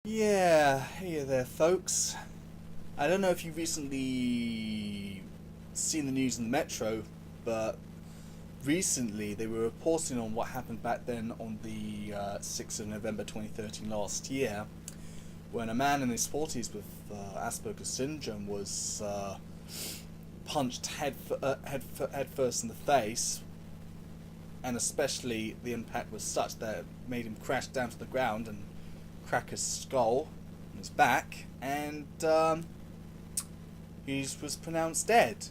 Yeah, hey there, folks. I don't know if you've recently seen the news in the Metro, but recently they were reporting on what happened back then on the 6th of November 2013 last year, when a man in his 40s with Aspergers Syndrome was punched head first in the face, and especially the impact was such that it made him crash down to the ground and crack his skull on his back, and he was pronounced dead.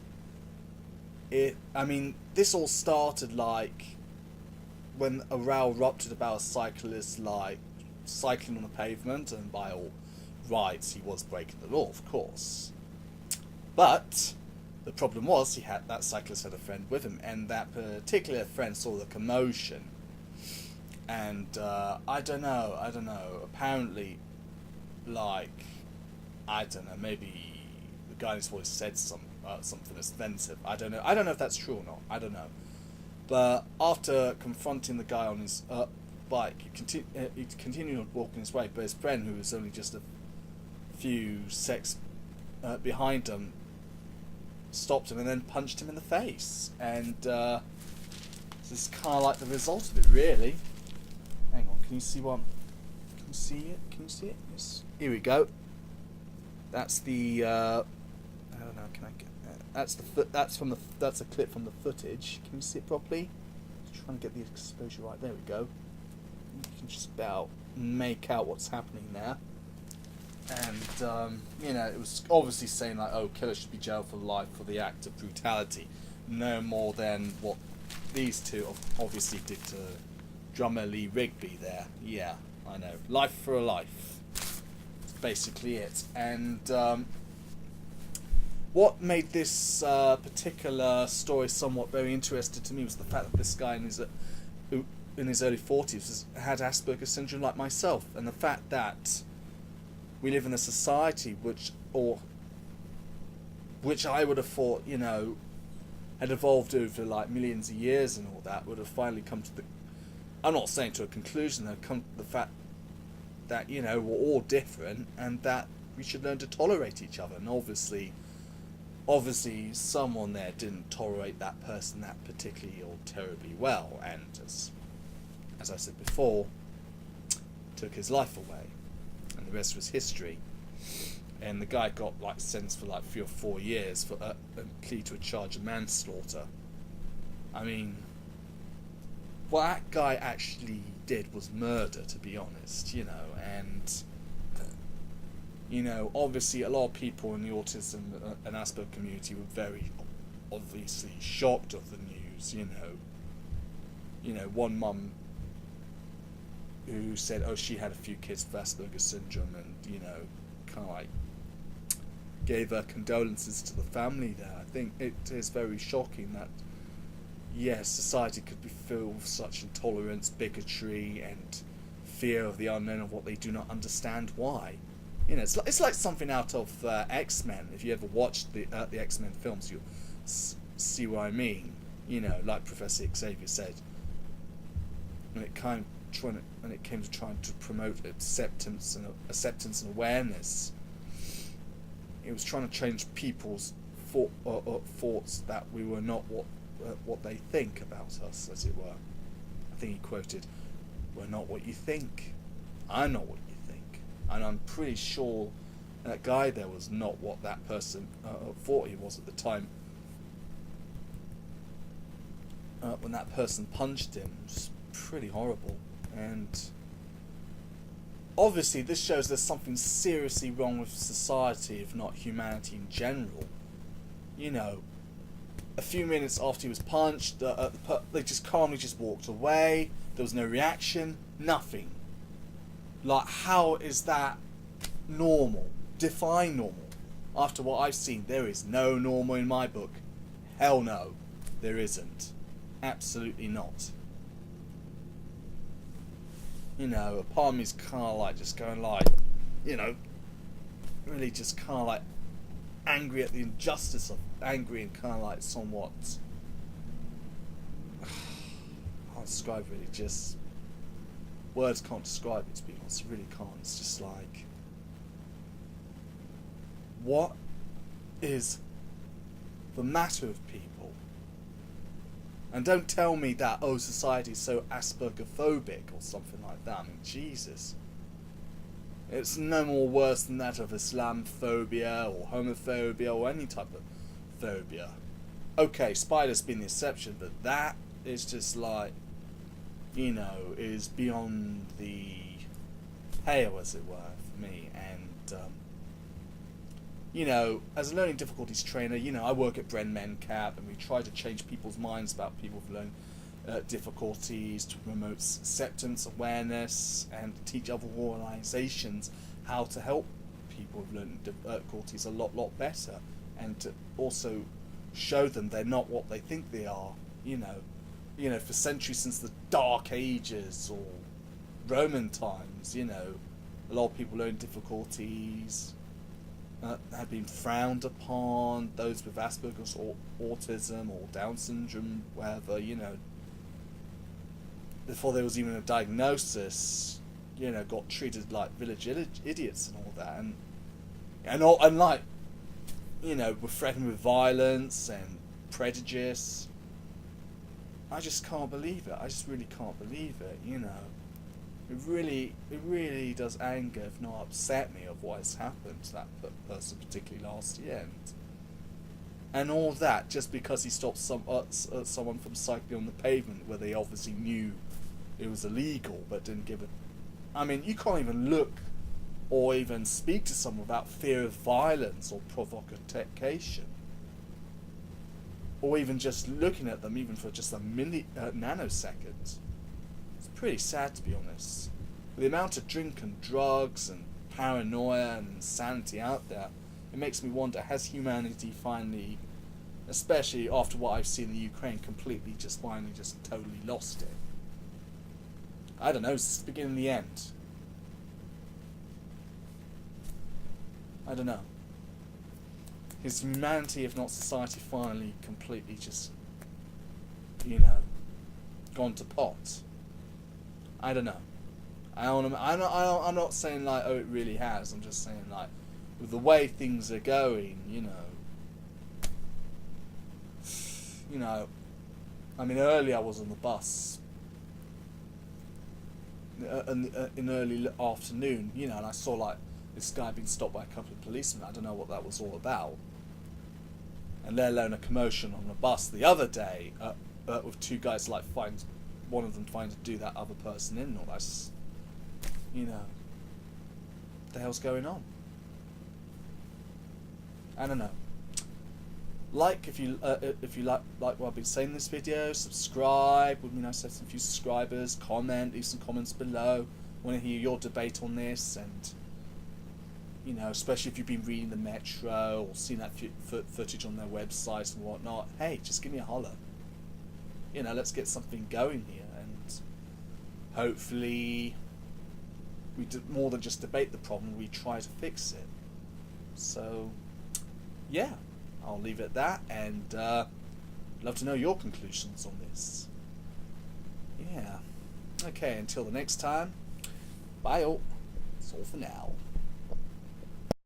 This all started like when a row erupted about a cyclist like cycling on the pavement, and by all rights he was breaking the law, of course. But the problem was that cyclist had a friend with him, and that particular friend saw the commotion. And I don't know. Apparently, I don't know. Maybe the guy in his voice said something offensive. I don't know. I don't know if that's true or not. I don't know. But after confronting the guy on his bike, he continued walking his way. But his friend, who was only just a few secs behind him, stopped him and then punched him in the face. And this is kind of like the result of it, really. Hang on, can you see one? Can you see it? Can you see it? Yes. Here we go. That's the. I don't know. Can I get? That's the. That's a clip from the footage. Can you see it properly? Just trying to get the exposure right. There we go. You can just about make out what's happening there. And it was obviously saying like, "Oh, killer should be jailed for life for the act of brutality," no more than what these two obviously did to drummer Lee Rigby there. Yeah, I know. Life for a life. That's basically it. And what made this particular story somewhat very interesting to me was the fact that this guy in his early 40s had Asperger's syndrome like myself, and the fact that we live in a society which I would have thought, had evolved over like millions of years and all that, would have finally come to the, I'm not saying to a conclusion, they've come to the fact that, we're all different and that we should learn to tolerate each other. And obviously someone there didn't tolerate that person that particularly or terribly well, and as I said before, took his life away. And the rest was history. And the guy got sentenced for 3 or 4 years for a plea to a charge of manslaughter. I mean, what that guy actually did was murder, to be honest, and obviously a lot of people in the autism and Asperger community were very obviously shocked of the news. One mum who said, oh, she had a few kids with Asperger's syndrome, and kind of gave her condolences to the family there. I think it is very shocking that yes, society could be filled with such intolerance, bigotry, and fear of the unknown, of what they do not understand why. It's like something out of X-Men. If you ever watched the X-Men films, you'll see what I mean. Like Professor Xavier said, when it came to trying to promote acceptance and awareness, it was trying to change people's thoughts that we were not what they think about us, as it were. I think he quoted, "We're not what you think. I'm not what you think." And I'm pretty sure that guy there was not what that person thought he was at the time. When that person punched him, it was pretty horrible. And obviously this shows there's something seriously wrong with society, if not humanity in general. A few minutes after he was punched, they just calmly walked away. There was no reaction, nothing. How is that normal? Define normal. After what I've seen, there is no normal in my book. Hell no, there isn't. Absolutely not. A part of me is kind of just going really just kind of angry at the injustice of angry, and kind of somewhat I'll describe really just Words can't describe it, to be honest. It really can't. It's just like, what is the matter with people? And don't tell me that, oh, society is so Asperger-phobic or something like that. I mean, Jesus. It's no more worse than that of Islamophobia or homophobia or any type of phobia. Okay, spiders being the exception, but that is just like, you know, is beyond the pale, as it were, for me. And, you know, as a learning difficulties trainer, you know, I work at Bren MenCap, and we try to change people's minds about people with learning difficulties, to promote acceptance, awareness, and to teach other organisations how to help people with learning difficulties a lot better, and to also show them they're not what they think they are. You know, for centuries, since the Dark Ages or Roman times, you know, a lot of people learning difficulties have been frowned upon. Those with Asperger's or autism or Down syndrome, whatever, you know, before there was even a diagnosis, you know, got treated like village idiots and all that, and like, you know, were threatened with violence and prejudice. I just can't believe it. I just really can't believe it. You know, it really does anger, if not upset me, of what has happened to that person, particularly last year, and all that just because he stopped someone from cycling on the pavement where they obviously knew it was illegal, but didn't give it. I mean, you can't even look or even speak to someone without fear of violence or provocation, or even just looking at them, even for just a nanosecond. It's pretty sad, to be honest. With the amount of drink and drugs and paranoia and insanity out there, it makes me wonder, has humanity finally, especially after what I've seen in the Ukraine, completely just totally lost it? I don't know, it's the beginning and the end. I don't know. Is humanity, if not society, finally completely just, you know, gone to pot? I don't know. I'm not saying like, oh, it really has. I'm just saying like, with the way things are going, you know, I mean, earlier I was on the bus in early afternoon, you know, and I saw like this guy being stopped by a couple of policemen. I don't know what that was all about, and let alone a commotion on the bus the other day with two guys like one of them trying to do that other person in. All that's, you know, what the hell's going on? I don't know. Like, if you like what I've been saying in this video, subscribe. Would be nice to have some few subscribers. Comment, leave some comments below. I want to hear your debate on this, and, you know, especially if you've been reading the Metro or seen that footage on their website and whatnot. Hey, just give me a holler. You know, let's get something going here, and hopefully we do more than just debate the problem. We try to fix it. So, yeah. I'll leave it at that, and love to know your conclusions on this. Yeah. Okay, until the next time, bye all. That's all for now.